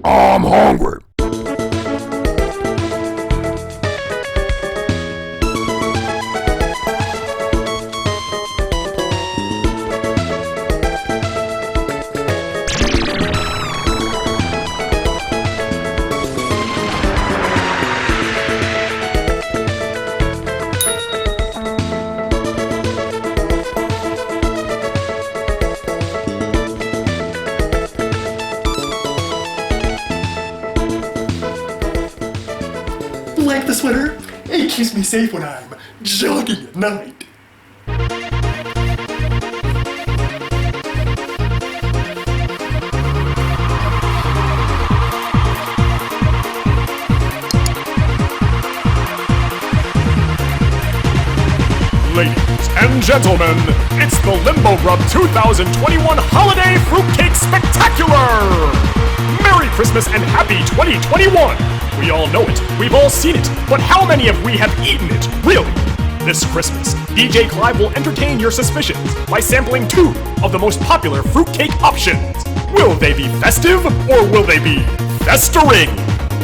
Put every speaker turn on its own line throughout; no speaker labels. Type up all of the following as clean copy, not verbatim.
I'm hungry.
Like the sweater, it keeps me safe when I'm jogging at night.
Ladies and gentlemen, it's the Limbo Grub 2021 Holiday Fruitcake Spectacular! Merry Christmas and Happy 2021! We all know it, we've all seen it, but how many of we have eaten it, really? This Christmas, Djclyve will entertain your suspicions by sampling 2 of the most popular fruitcake options. Will they be festive, or will they be festering?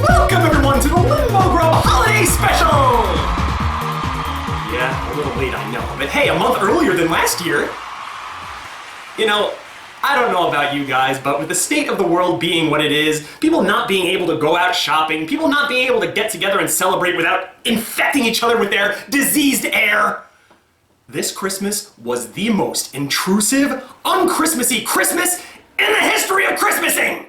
Welcome everyone to the Limbo Grub Holiday Special! Yeah, a little late, I know, but hey, a month earlier than last year. You know, I don't know about you guys, but with the state of the world being what it is, people not being able to go out shopping, people not being able to get together and celebrate without infecting each other with their diseased air, this Christmas was the most intrusive, un-Christmassy Christmas in the history of Christmasing!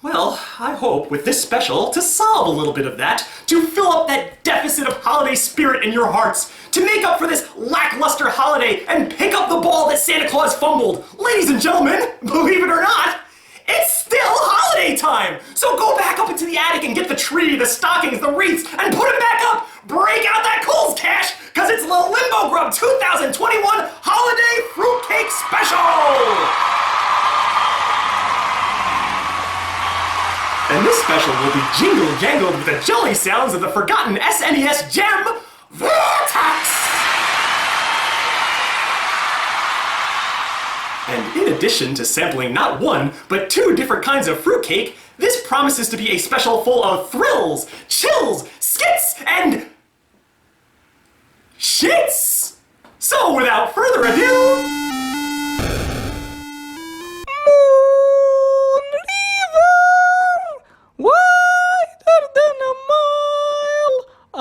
Well, I hope with this special to solve a little bit of that, to fill up that deficit of holiday spirit in your hearts, to make up for this lackluster holiday and pick up the ball that Santa Claus fumbled. Ladies and gentlemen, believe it or not, it's still holiday time! So go back up into the attic and get the tree, the stockings, the wreaths, and put them back up! Break out that Kohl's cash, cause it's the Limbo Grub 2021 Holiday Fruitcake Special! And this special will be jingle-jangled with the jolly sounds of the forgotten SNES gem, Vortex! And in addition to sampling not 1, but 2 different kinds of fruitcake, this promises to be a special full of thrills, chills, skits, and shits! So without further ado...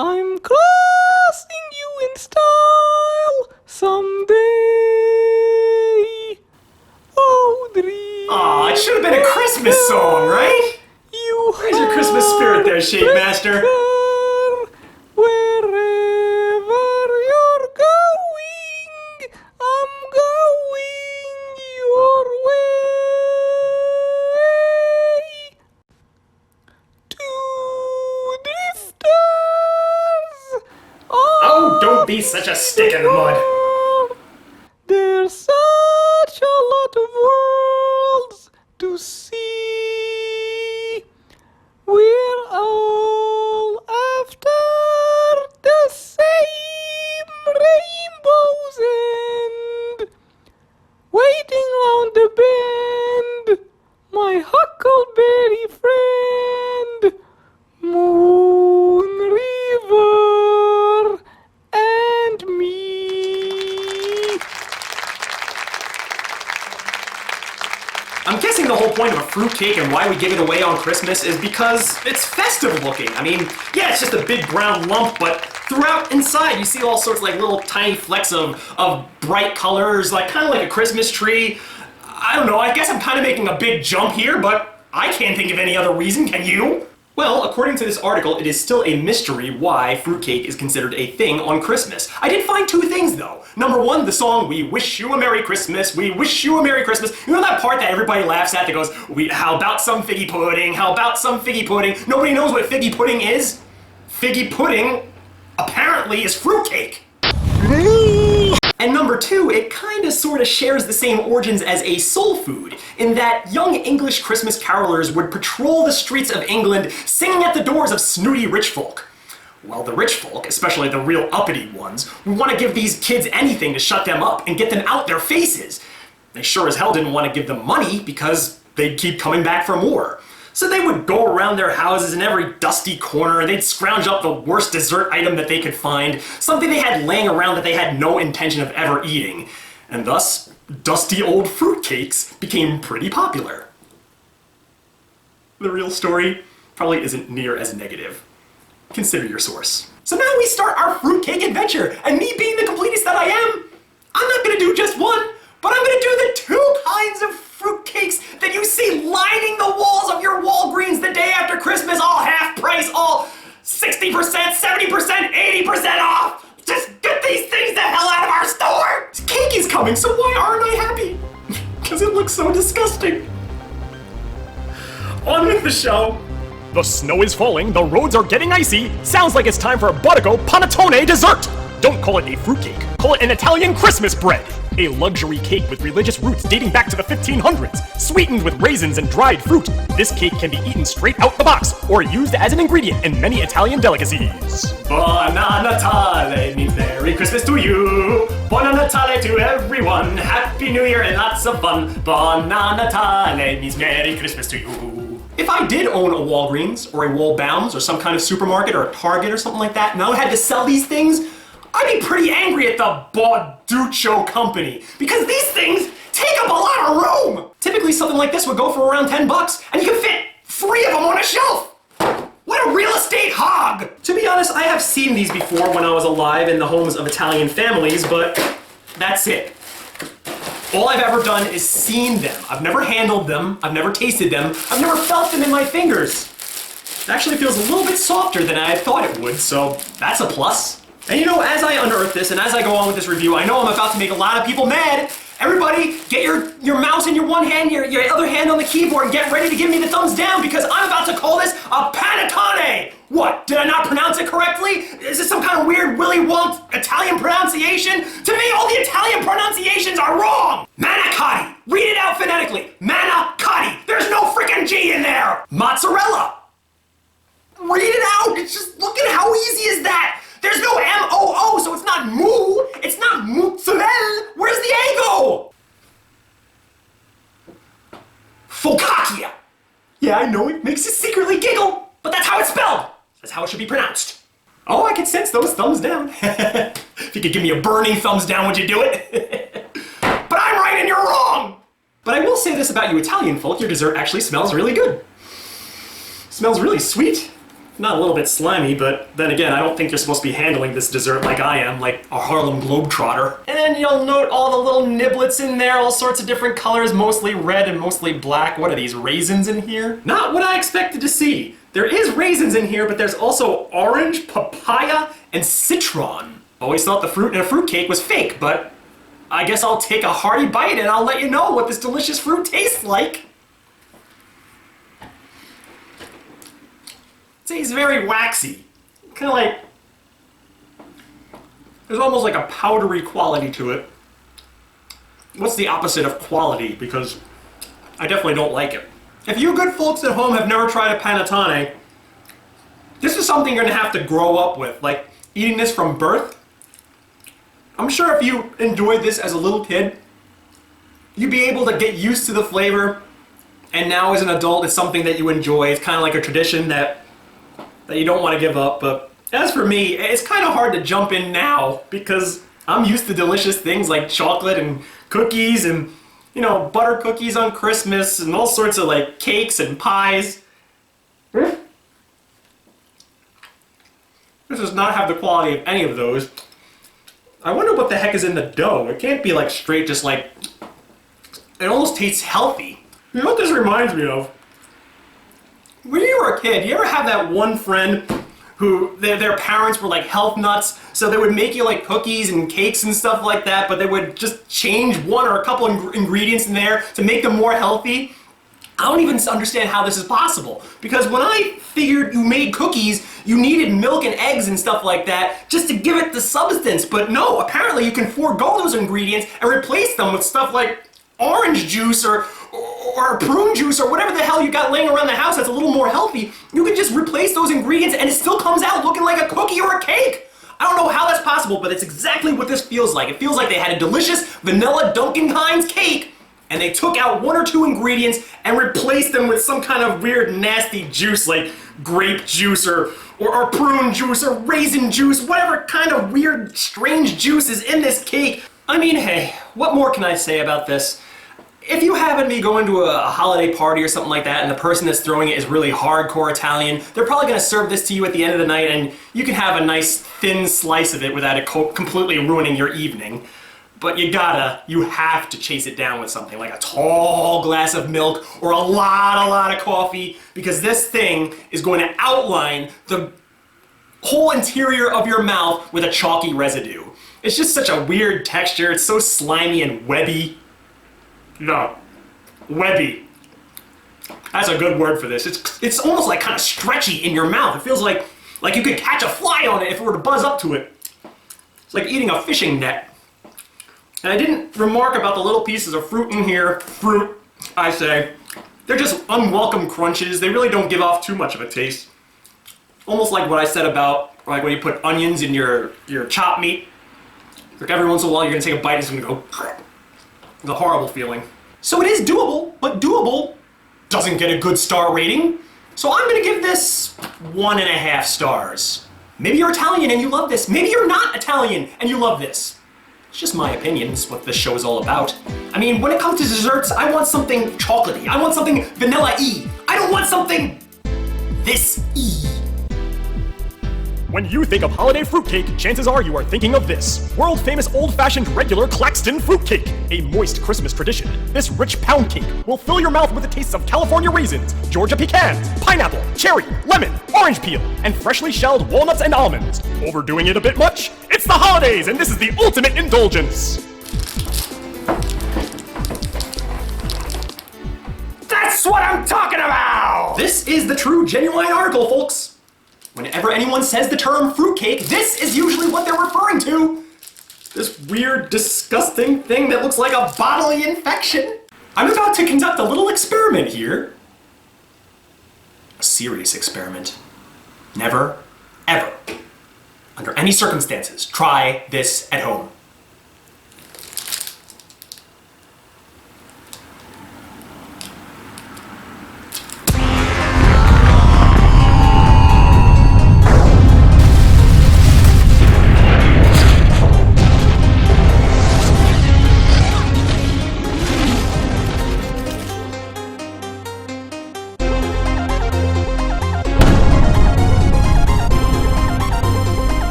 I'm crossing you in style someday. Audrey.
Aw, it should have been a Christmas song, right? Where's your Christmas spirit there, Shape Master?
Wherever you're going, I'm going your way.
Oh, don't be such a stick in the mud.
There's such a lot of worlds to see. We're all after the same rainbow's end. Waiting round the bend, my huckleberry friend, Moon River and me.
I'm guessing the whole point of a fruitcake and why we give it away on Christmas is because it's festive looking. I mean, yeah, it's just a big brown lump, but throughout inside you see all sorts of like little tiny flecks of bright colors, like kind of like a Christmas tree. I don't know, I guess I'm kind of making a big jump here, but I can't think of any other reason, can you? Well, according to this article, it is still a mystery why fruitcake is considered a thing on Christmas. I did find 2 things, though. Number 1, the song, "We Wish You a Merry Christmas, We Wish You a Merry Christmas." You know that part that everybody laughs at that goes, how about some figgy pudding? How about some figgy pudding? Nobody knows what figgy pudding is. Figgy pudding, apparently, is fruitcake. And number 2, it kinda sorta shares the same origins as a soul food, in that young English Christmas carolers would patrol the streets of England singing at the doors of snooty rich folk. Well, the rich folk, especially the real uppity ones, would want to give these kids anything to shut them up and get them out their faces. They sure as hell didn't want to give them money because they'd keep coming back for more. So they would go around their houses in every dusty corner and they'd scrounge up the worst dessert item that they could find, something they had laying around that they had no intention of ever eating. And thus, dusty old fruitcakes became pretty popular. The real story probably isn't near as negative. Consider your source. So now we start our fruitcake adventure, and me being the completist that I am, I'm not gonna do just one, but I'm gonna do the 2 kinds of fruitcakes that you see lining the walls of your Walgreens the day after Christmas, all half price, all 60%, 70%, 80% off. Just get these things the hell out of our store! This cake is coming, so why aren't I happy? Because it looks so disgusting. On with the show.
The snow is falling, the roads are getting icy. Sounds like it's time for a Bodico Panettone dessert. Don't call it a fruitcake, call it an Italian Christmas bread. A luxury cake with religious roots dating back to the 1500s, sweetened with raisins and dried fruit. This cake can be eaten straight out the box or used as an ingredient in many Italian delicacies.
Buon Natale means Merry Christmas to you. Buon Natale to everyone. Happy New Year and lots of fun. Buon Natale means Merry Christmas to you. If I did own a Walgreens or a Wallbounds or some kind of supermarket or a Target or something like that, and I had to sell these things, I'd be pretty angry at the Bauduccio company because these things take up a lot of room. Typically something like this would go for around $10 and you can fit 3 of them on a shelf. What a real estate hog! To be honest, I have seen these before when I was alive in the homes of Italian families, but that's it. All I've ever done is seen them. I've never handled them, I've never tasted them, I've never felt them in my fingers. It actually feels a little bit softer than I had thought it would, so that's a plus. And you know, as I unearth this and as I go on with this review, I know I'm about to make a lot of people mad. Everybody, get your mouse in your one hand, your other hand on the keyboard, and get ready to give me the thumbs down because I'm about to call this a panettone! What, did I not pronounce it correctly? Is this some kind of weird Willy Wonka Italian pronunciation? To me, all the Italian pronunciations are wrong! Manicotti! Read it out phonetically. Manicotti! There's no freaking G in there! Mozzarella! Read it out! It's just, look at how easy is that! There's no M-O-O, so it's not moo! It's not mozzarella! Where's the A go? Focaccia! Yeah, I know, it makes you secretly giggle, but that's how it's spelled! That's how it should be pronounced. Oh, I can sense those thumbs down. If you could give me a burning thumbs down, would you do it? But I'm right and you're wrong! But I will say this about you Italian folk, your dessert actually smells really good. Smells really sweet. Not a little bit slimy, but then again, I don't think you're supposed to be handling this dessert like I am, like a Harlem Globetrotter. And then you'll note all the little niblets in there, all sorts of different colors, mostly red and mostly black. What are these, raisins in here? Not what I expected to see. There is raisins in here, but there's also orange, papaya, and citron. Always thought the fruit in a fruitcake was fake, but I guess I'll take a hearty bite and I'll let you know what this delicious fruit tastes like. It's very waxy. Kind of like, there's almost like a powdery quality to it. What's the opposite of quality? Because I definitely don't like it. If you good folks at home have never tried a panettone, this is something you're gonna have to grow up with. Like eating this from birth. I'm sure if you enjoyed this as a little kid, you'd be able to get used to the flavor. And now as an adult, it's something that you enjoy. It's kind of like a tradition that you don't want to give up, but as for me, it's kind of hard to jump in now because I'm used to delicious things like chocolate and cookies and, you know, butter cookies on Christmas and all sorts of like cakes and pies. This does not have the quality of any of those. I wonder what the heck is in the dough. It can't be like straight, just like, it almost tastes healthy. You know what this reminds me of? When you were a kid, you ever have that one friend who their parents were like health nuts, so they would make you like cookies and cakes and stuff like that, but they would just change one or a couple ingredients in there to make them more healthy? I don't even understand how this is possible, because when I figured you made cookies, you needed milk and eggs and stuff like that just to give it the substance, but no, apparently you can forego those ingredients and replace them with stuff like orange juice or prune juice or whatever the hell you got laying around the house that's a little more healthy. You can just replace those ingredients and it still comes out looking like a cookie or a cake. I don't know how that's possible, but it's exactly what this feels like. It feels like they had a delicious vanilla Duncan Hines cake, and they took out one or two ingredients and replaced them with some kind of weird nasty juice like grape juice or prune juice or raisin juice, whatever kind of weird strange juice is in this cake. I mean, hey, what more can I say about this? If you happen to be going to a holiday party or something like that and the person that's throwing it is really hardcore Italian, they're probably going to serve this to you at the end of the night and you can have a nice thin slice of it without it completely ruining your evening. But you have to chase it down with something like a tall glass of milk or a lot of coffee, because this thing is going to outline the whole interior of your mouth with a chalky residue. It's just such a weird texture. It's so slimy and webby. No, webby. That's a good word for this. It's almost like kind of stretchy in your mouth. It feels like you could catch a fly on it if it were to buzz up to it. It's like eating a fishing net. And I didn't remark about the little pieces of fruit in here. Fruit, I say. They're just unwelcome crunches. They really don't give off too much of a taste. Almost like what I said about like when you put onions in your chopped meat. Like every once in a while you're gonna take a bite and it's gonna go. The horrible feeling. So it is doable, but doable doesn't get a good star rating. So I'm gonna give this 1.5 stars. Maybe you're Italian and you love this. Maybe you're not Italian and you love this. It's just my opinion. It's what this show is all about. I mean, when it comes to desserts, I want something chocolatey. I want something vanilla-y. I don't want something this-y.
When you think of holiday fruitcake, chances are you are thinking of this. World-famous old-fashioned regular Claxton fruitcake. A moist Christmas tradition. This rich pound cake will fill your mouth with the tastes of California raisins, Georgia pecans, pineapple, cherry, lemon, orange peel, and freshly shelled walnuts and almonds. Overdoing it a bit much? It's the holidays, and this is the ultimate indulgence.
That's what I'm talking about! This is the true, genuine article, folks. Whenever anyone says the term fruitcake, this is usually what they're referring to. This weird, disgusting thing that looks like a bodily infection. I'm about to conduct a little experiment here. A serious experiment. Never, ever, under any circumstances, try this at home.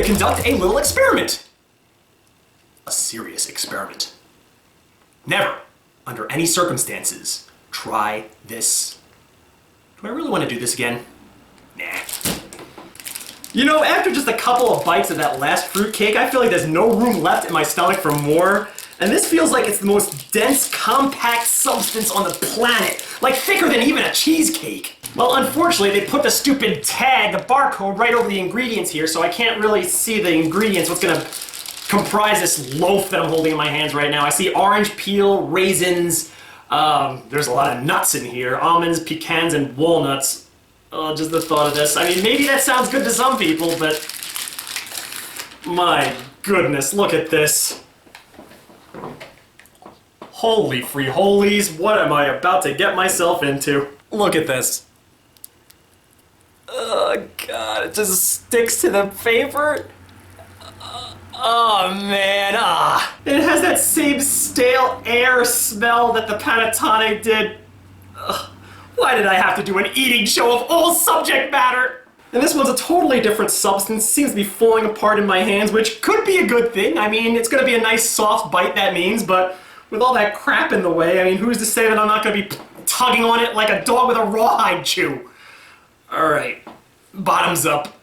Conduct a little experiment. A serious experiment. Never, under any circumstances, try this. Do I really want to do this again? Nah. You know, after just a couple of bites of that last fruitcake, I feel like there's no room left in my stomach for more. And this feels like it's the most dense, compact substance on the planet. Like thicker than even a cheesecake. Well, unfortunately, they put the stupid tag, the barcode, right over the ingredients here, so I can't really see the ingredients, what's gonna comprise this loaf that I'm holding in my hands right now. I see orange peel, raisins, there's a lot of nuts in here, almonds, pecans, and walnuts. Oh, just the thought of this. I mean, maybe that sounds good to some people, but my goodness, look at this. Holy free holies, what am I about to get myself into? Look at this. Oh god, it just sticks to the paper. Oh man, It has that same stale air smell that the panettone did. Why did I have to do an eating show of all subject matter? And this one's a totally different substance, seems to be falling apart in my hands, which could be a good thing. I mean, it's gonna be a nice soft bite, that means, but with all that crap in the way, I mean, who's to say that I'm not gonna be tugging on it like a dog with a rawhide chew? Alright, bottoms up.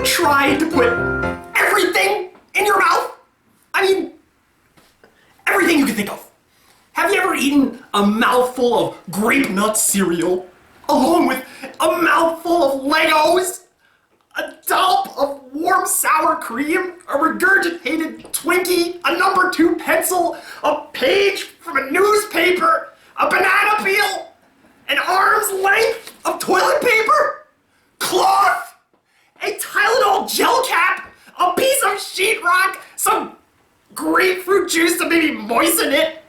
Tried to put everything in your mouth? I mean, everything you can think of. Have you ever eaten a mouthful of grape nut cereal along with a mouthful of Legos, a dollop of warm sour cream, a regurgitated Twinkie, a number 2 pencil, a page from a newspaper, a banana peel, an arm's length of toilet paper, cloth, a Tylenol gel cap, a piece of sheetrock, some grapefruit juice to maybe moisten it,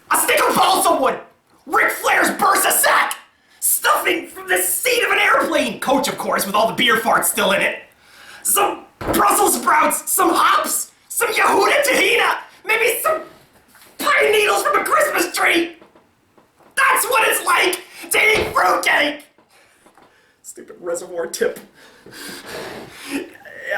a stick of balsa wood, Ric Flair's Bursa sack, stuffing from the seat of an airplane, coach of course with all the beer farts still in it, some Brussels sprouts, some hops, some Yehuda tahina, maybe some pine needles from a Christmas tree. That's what it's like to eat fruitcake. Stupid reservoir tip.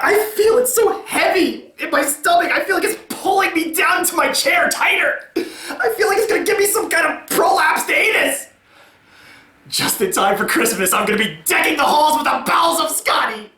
I feel it's so heavy in my stomach. I feel like it's pulling me down to my chair tighter. I feel like it's gonna give me some kind of prolapsed anus. Just in time for Christmas, I'm gonna be decking the halls with the bowels of Scotty.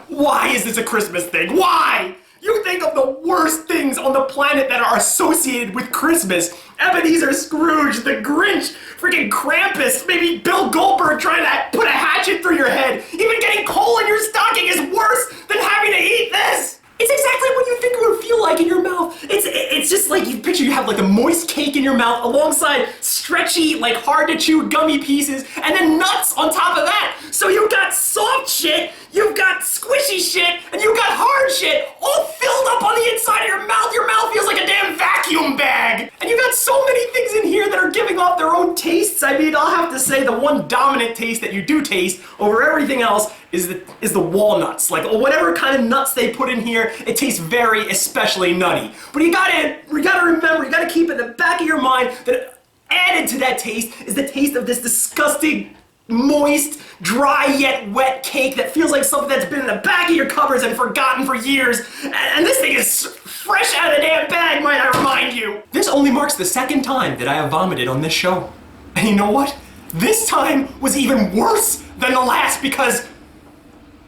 Why is this a Christmas thing? Why? You think of the worst things on the planet that are associated with Christmas. Ebenezer Scrooge, the Grinch, freaking Krampus, maybe Bill Goldberg trying to put a hatchet through your head. Even getting coal in your stocking is worse than having to eat this. It's exactly what you think it would feel like in your mouth. It's just like you picture you have like a moist cake in your mouth alongside stretchy, like hard to chew gummy pieces, and then nuts on top of that. So you've got soft shit, you've got squishy shit, and you've got hard shit all filled up on the inside of your mouth. Your mouth feels like a damn vacuum bag. And you've got so many things in here that are giving off their own tastes. I mean, I'll have to say the one dominant taste that you do taste over everything else is the walnuts. Like whatever kind of nuts they put in here, it tastes very especially nutty. But you gotta remember, you gotta keep in the back of your mind that added to that taste is the taste of this disgusting, moist, dry yet wet cake that feels like something that's been in the back of your cupboards and forgotten for years. And this thing is fresh out of the damn bag, might I remind you. This only marks the second time that I have vomited on this show. And you know what? This time was even worse than the last because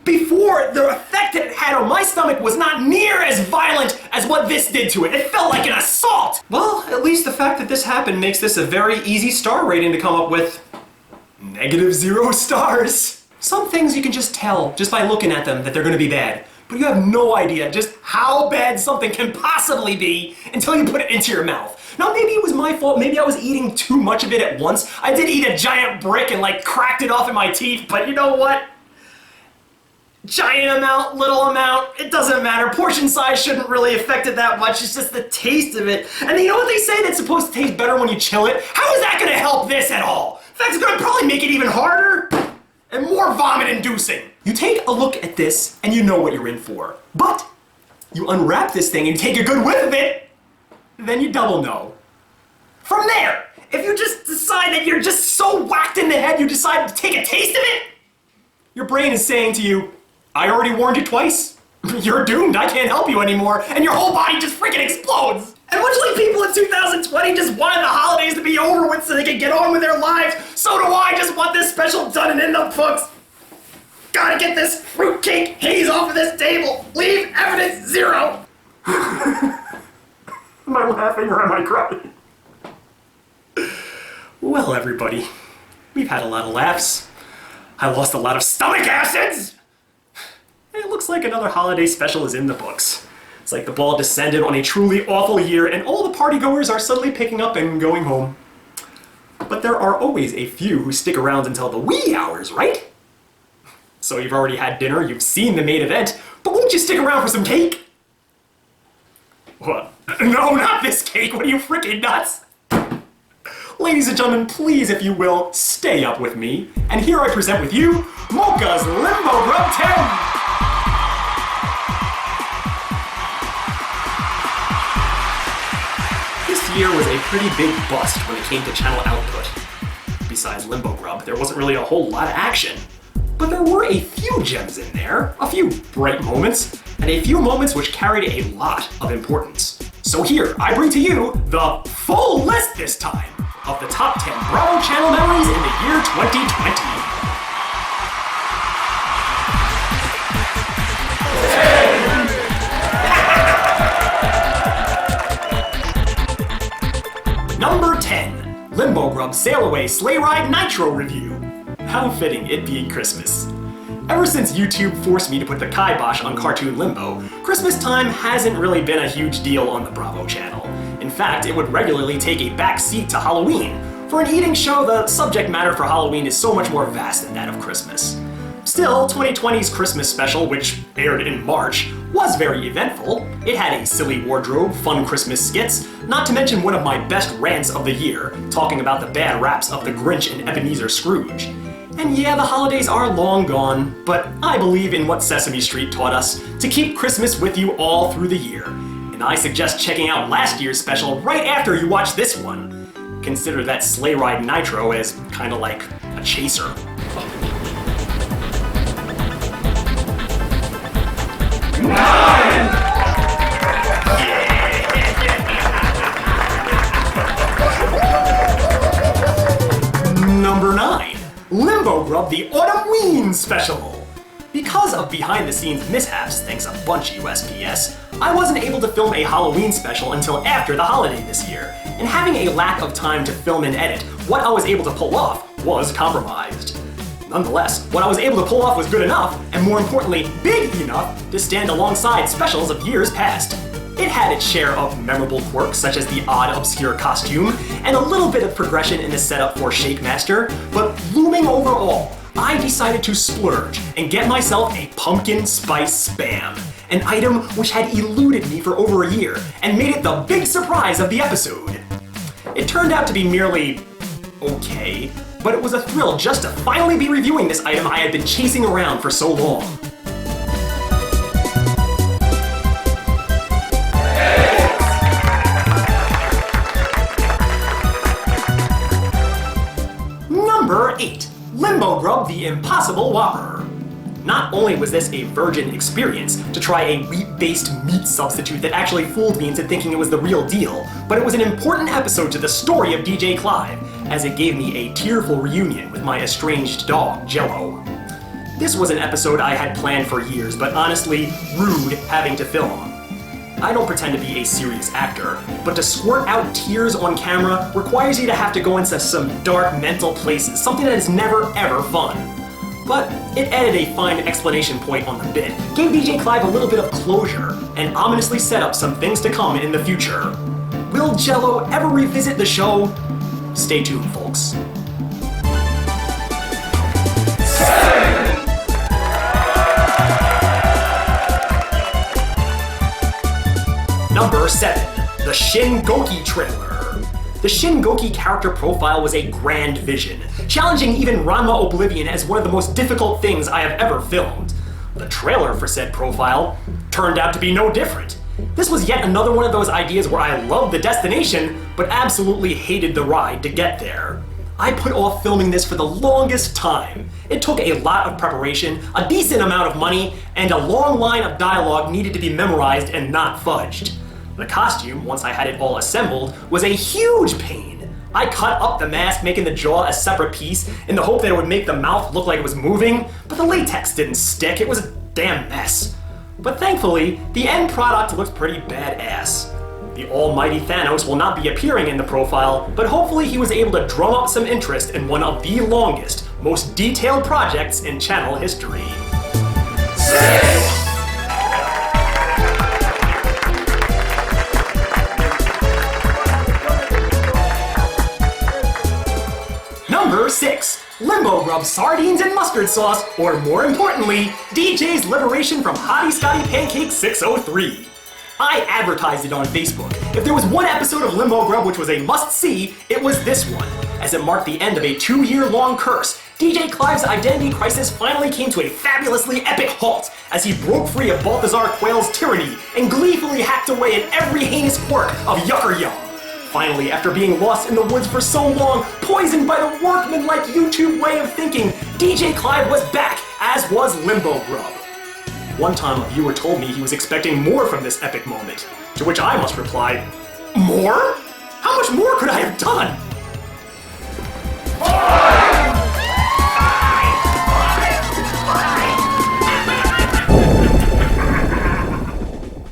before, the effect that it had on my stomach was not near as violent as what this did to it. It felt like an assault. Well, at least the fact that this happened makes this a very easy star rating to come up with. -0 stars. Some things you can just tell just by looking at them that they're gonna be bad. But you have no idea just how bad something can possibly be until you put it into your mouth. Now maybe it was my fault, maybe I was eating too much of it at once. I did eat a giant brick and like cracked it off in my teeth, but you know what? Giant amount, little amount, it doesn't matter. Portion size shouldn't really affect it that much. It's just the taste of it. And you know what they say? That's supposed to taste better when you chill it? How is that gonna help this at all? In fact, it's gonna probably make it even harder and more vomit-inducing. You take a look at this and you know what you're in for. But you unwrap this thing and you take a good whiff of it, then you double know. From there, if you just decide that you're just so whacked in the head you decide to take a taste of it, your brain is saying to you, I already warned you twice. You're doomed, I can't help you anymore, and your whole body just freaking explodes. And much like people in 2020 just wanted the holidays to be over with so they could get on with their lives, so do I just want this special done and in the books. Gotta get this fruitcake haze off of this table. Leave evidence 0. Am I laughing or am I crying? Well, everybody, we've had a lot of laughs. I lost a lot of stomach acids. And it looks like another holiday special is in the books. It's like the ball descended on a truly awful year and all the partygoers are suddenly picking up and going home. But there are always a few who stick around until the wee hours, right? So you've already had dinner, you've seen the main event, but won't you stick around for some cake? What? No, not this cake, what are you freaking nuts? Ladies and gentlemen, please, if you will, stay up with me. And here I present with you, Mocha's Limbo Grub 10! This year was a pretty big bust when it came to channel output. Besides Limbo Grub, there wasn't really a whole lot of action. But there were a few gems in there, a few bright moments, and a few moments which carried a lot of importance. So here, I bring to you the full list this time of the top 10 Bravo channel memories in the year 2020. Number 10, Limbo Grub Sail Away Sleigh Ride Nitro Review. How fitting, it being Christmas. Ever since YouTube forced me to put the kibosh on Cartoon Limbo, Christmas time hasn't really been a huge deal on the Bravo channel. In fact, it would regularly take a back seat to Halloween. For an eating show, the subject matter for Halloween is so much more vast than that of Christmas. Still, 2020's Christmas special, which aired in March, was very eventful. It had a silly wardrobe, fun Christmas skits, not to mention one of my best rants of the year, talking about the bad raps of the Grinch and Ebenezer Scrooge. And yeah, the holidays are long gone, but I believe in what Sesame Street taught us, to keep Christmas with you all through the year. And I suggest checking out last year's special right after you watch this one. Consider that Sleigh Ride Nitro as kinda like a chaser. Number 9, Limbo Grub The Autumnween Special. Because of behind-the-scenes mishaps, thanks a bunch USPS, I wasn't able to film a Halloween special until after the holiday this year, and having a lack of time to film and edit, what I was able to pull off was compromised. Nonetheless, what I was able to pull off was good enough, and more importantly, big enough to stand alongside specials of years past. It had its share of memorable quirks, such as the odd, obscure costume, and a little bit of progression in the setup for Shake Master, but looming over all, I decided to splurge and get myself a pumpkin spice spam, an item which had eluded me for over a year and made it the big surprise of the episode. It turned out to be merely okay, but it was a thrill just to finally be reviewing this item I had been chasing around for so long. Number 8, Limbo Grub The Impossible Whopper. Not only was this a virgin experience to try a wheat-based meat substitute that actually fooled me into thinking it was the real deal, but it was an important episode to the story of Djclyve, as it gave me a tearful reunion with my estranged dog, Jello. This was an episode I had planned for years, but honestly, rude having to film. I don't pretend to be a serious actor, but to squirt out tears on camera requires you to have to go into some dark mental places, something that is never ever fun. But it added a fine explanation point on the bit, gave Djclyve a little bit of closure, and ominously set up some things to come in the future. Will Jello ever revisit the show? Stay tuned, folks. 7, the Shin-Goki trailer. The Shin-Goki character profile was a grand vision, challenging even Ranma Oblivion as one of the most difficult things I have ever filmed. The trailer for said profile turned out to be no different. This was yet another one of those ideas where I loved the destination, but absolutely hated the ride to get there. I put off filming this for the longest time. It took a lot of preparation, a decent amount of money, and a long line of dialogue needed to be memorized and not fudged. The costume, once I had it all assembled, was a huge pain. I cut up the mask, making the jaw a separate piece, in the hope that it would make the mouth look like it was moving, but the latex didn't stick. It was a damn mess. But thankfully, the end product looks pretty badass. The almighty Thanos will not be appearing in the profile, but hopefully he was able to drum up some interest in one of the longest, most detailed projects in channel history. 6! Number 6. Limbo Grub Sardines and Mustard Sauce, or more importantly, DJ's Liberation from Hottie Scotty Pancake 603. I advertised it on Facebook. If there was one episode of Limbo Grub which was a must-see, it was this one. As it marked the end of a 2-year-long curse, Djclyve's identity crisis finally came to a fabulously epic halt as he broke free of Balthazar Quayle's tyranny and gleefully hacked away at every heinous quirk of Yucker Yum. Finally, after being lost in the woods for so long, poisoned by the workman-like YouTube way of thinking, Djclyve was back, as was Limbo Grub. One time a viewer told me he was expecting more from this epic moment, to which I must reply, more? How much more could I have done?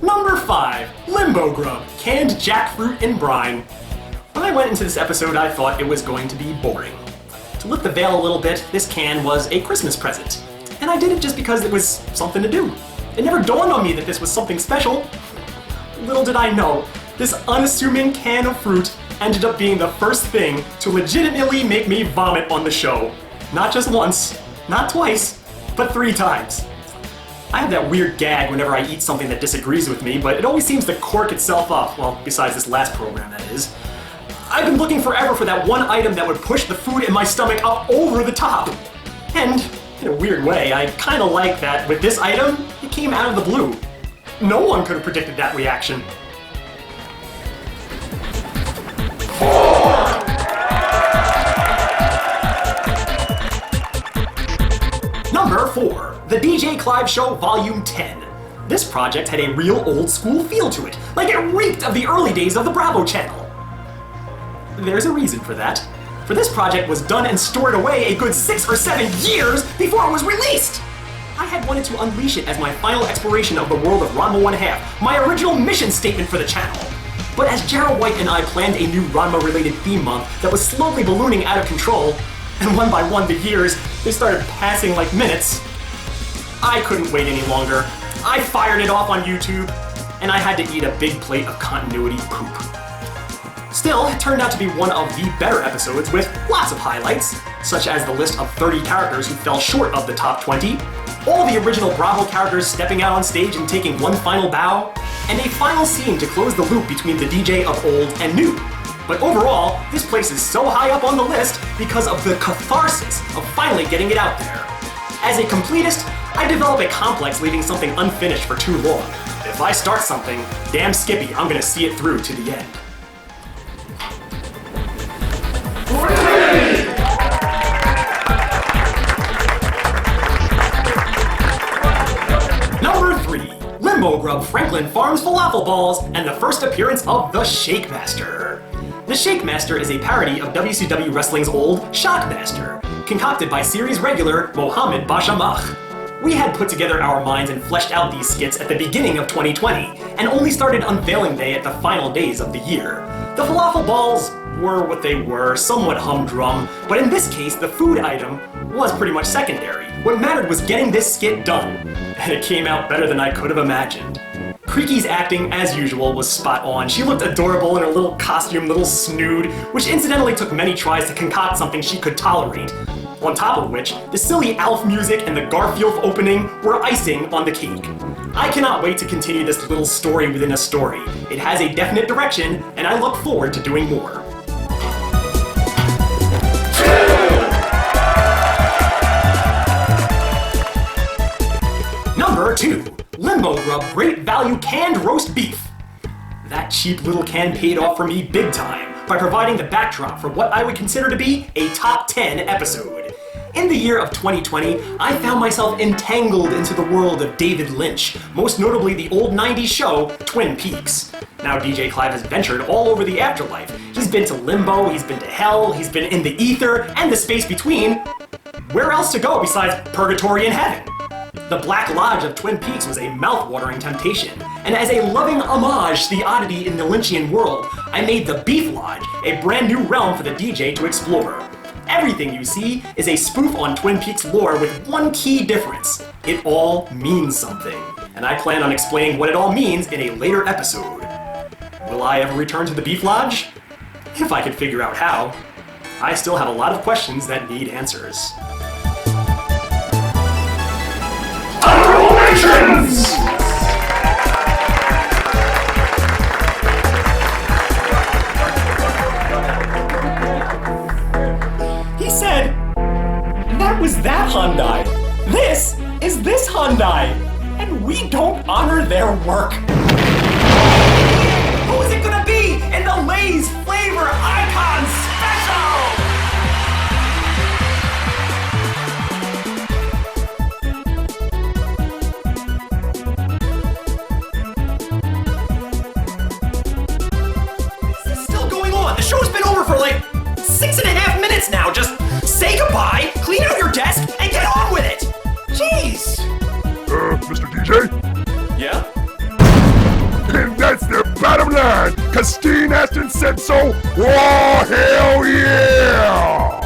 Number 5, Limbo Grub, canned jackfruit and brine. When I went into this episode, I thought it was going to be boring. To lift the veil a little bit, this can was a Christmas present. And I did it just because it was something to do. It never dawned on me that this was something special. Little did I know, this unassuming can of fruit ended up being the first thing to legitimately make me vomit on the show. Not just once, not twice, but 3 times. I have that weird gag whenever I eat something that disagrees with me, but it always seems to cork itself up, well, besides this last program, that is. I've been looking forever for that one item that would push the food in my stomach up over the top. And in a weird way, I kinda like that with this item, it came out of the blue. No one could have predicted that reaction. 4! Number 4, The Djclyve Show Volume 10. This project had a real old school feel to it, like it reeked of the early days of the Bravo channel. There's a reason for that. For this project was done and stored away a good 6 or 7 years before it was released! I had wanted to unleash it as my final exploration of the world of Ranma 1/2, my original mission statement for the channel. But as Jarrah White and I planned a new Ranma-related theme month that was slowly ballooning out of control, and one by one the years, they started passing like minutes, I couldn't wait any longer. I fired it off on YouTube, and I had to eat a big plate of continuity poop. Still, it turned out to be one of the better episodes with lots of highlights, such as the list of 30 characters who fell short of the top 20, all the original Bravo characters stepping out on stage and taking one final bow, and a final scene to close the loop between the DJ of old and new. But overall, this place is so high up on the list because of the catharsis of finally getting it out there. As a completist, I develop a complex leaving something unfinished for too long. If I start something, damn Skippy, I'm gonna see it through to the end. Number 3, Limbo Grub Franklin Farms Falafel Balls and the first appearance of the Shake Master. The Shake Master is a parody of WCW Wrestling's old Shockmaster, concocted by series regular Mohammed Bashamach. We had put together our minds and fleshed out these skits at the beginning of 2020, and only started unveiling day at the final days of the year. The falafel balls were what they were, somewhat humdrum, but in this case, the food item was pretty much secondary. What mattered was getting this skit done, and it came out better than I could have imagined. Creaky's acting, as usual, was spot on. She looked adorable in her little costume, little snood, which incidentally took many tries to concoct something she could tolerate. On top of which, the silly Alf music and the Garfield opening were icing on the cake. I cannot wait to continue this little story within a story. It has a definite direction, and I look forward to doing more. Number 2. Limbo Grub Great Value Canned Roast Beef. That cheap little can paid off for me big time by providing the backdrop for what I would consider to be a top 10 episode. In the year of 2020, I found myself entangled into the world of David Lynch, most notably the old 90s show, Twin Peaks. Now Djclyve has ventured all over the afterlife. He's been to Limbo, he's been to Hell, he's been in the ether, and the space between. Where else to go besides Purgatory and Heaven? The Black Lodge of Twin Peaks was a mouth-watering temptation, and as a loving homage to the oddity in the Lynchian world, I made the Beef Lodge a brand new realm for the DJ to explore. Everything you see is a spoof on Twin Peaks lore with one key difference. It all means something, and I plan on explaining what it all means in a later episode. Will I ever return to the Beef Lodge? If I could figure out how. I still have a lot of questions that need answers. He said, that was that Hyundai. This is this Hyundai. And we don't honor their work. Who is it gonna be in the Lay's Flavor Icon Special? The show's been over for like 6.5 minutes now. Just say goodbye, clean out your desk, and get on with it. Jeez.
Mr. DJ?
Yeah?
And that's the bottom line, cause Steen Aston said so. Oh, hell yeah!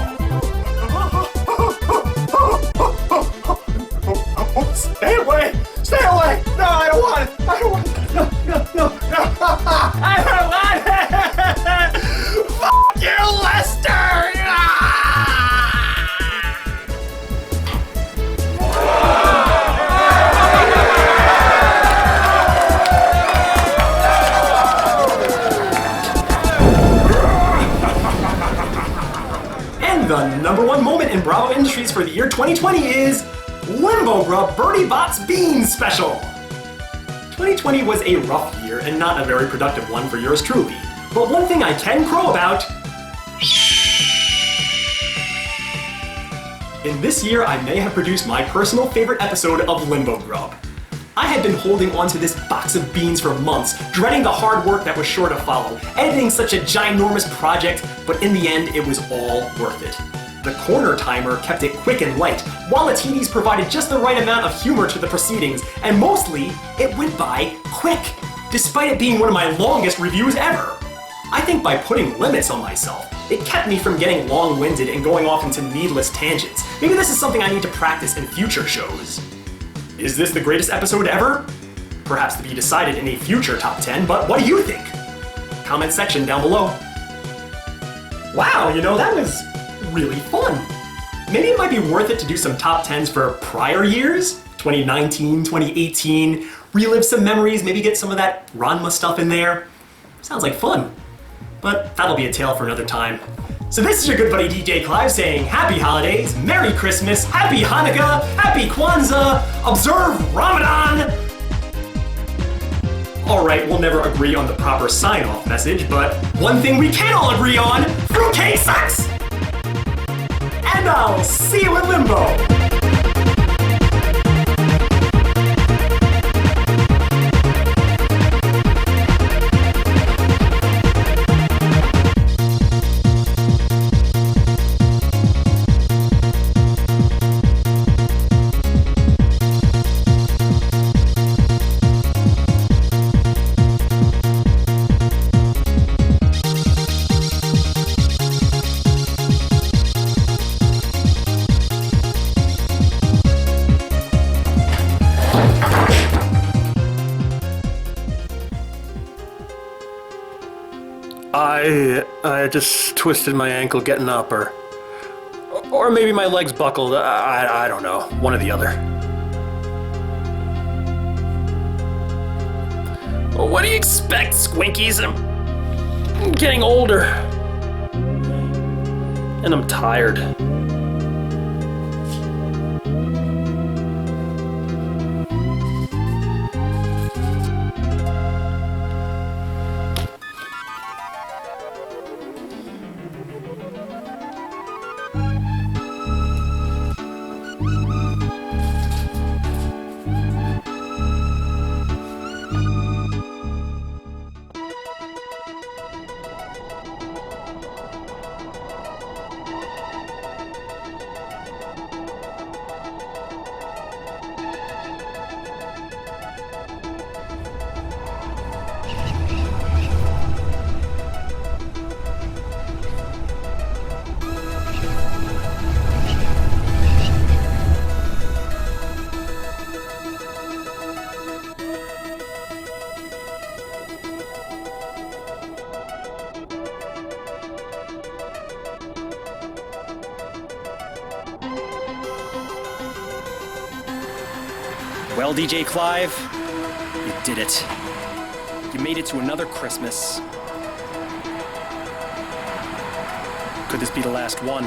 Stay away! Stay away! No, I don't want it! I don't want it! No! I don't want it! Fuck you, Lester! And the number one moment in Bravo Industries for the year 2020 is Limbo Grub Birdie Bot's Beans Special. 2020 was a rough year and not a very productive one for yours truly. But one thing I can crow about... In this year, I may have produced my personal favorite episode of Limbo Grub. I had been holding onto this box of beans for months, dreading the hard work that was sure to follow, editing such a ginormous project, but in the end, it was all worth it. The corner timer kept it quick and light, while the TVs provided just the right amount of humor to the proceedings, and mostly, it went by quick, despite it being one of my longest reviews ever. I think by putting limits on myself, it kept me from getting long-winded and going off into needless tangents. Maybe this is something I need to practice in future shows. Is this the greatest episode ever? Perhaps to be decided in a future top 10, but what do you think? Comment section down below. Wow, that was really fun. Maybe it might be worth it to do some top 10s for prior years, 2019, 2018, relive some memories, maybe get some of that Ranma stuff in there. Sounds like fun, but that'll be a tale for another time. So this is your good buddy Djclyve saying Happy Holidays, Merry Christmas, Happy Hanukkah, Happy Kwanzaa, observe Ramadan! Alright, we'll never agree on the proper sign-off message, but one thing we can all agree on, fruitcake sucks! And I'll see you in Limbo!
I just twisted my ankle getting up, or maybe my legs buckled. I don't know. One or the other. Well, what do you expect, Squinkies? I'm getting older. And I'm tired.
Well, Djclyve, you did it. You made it to another Christmas. Could this be the last one?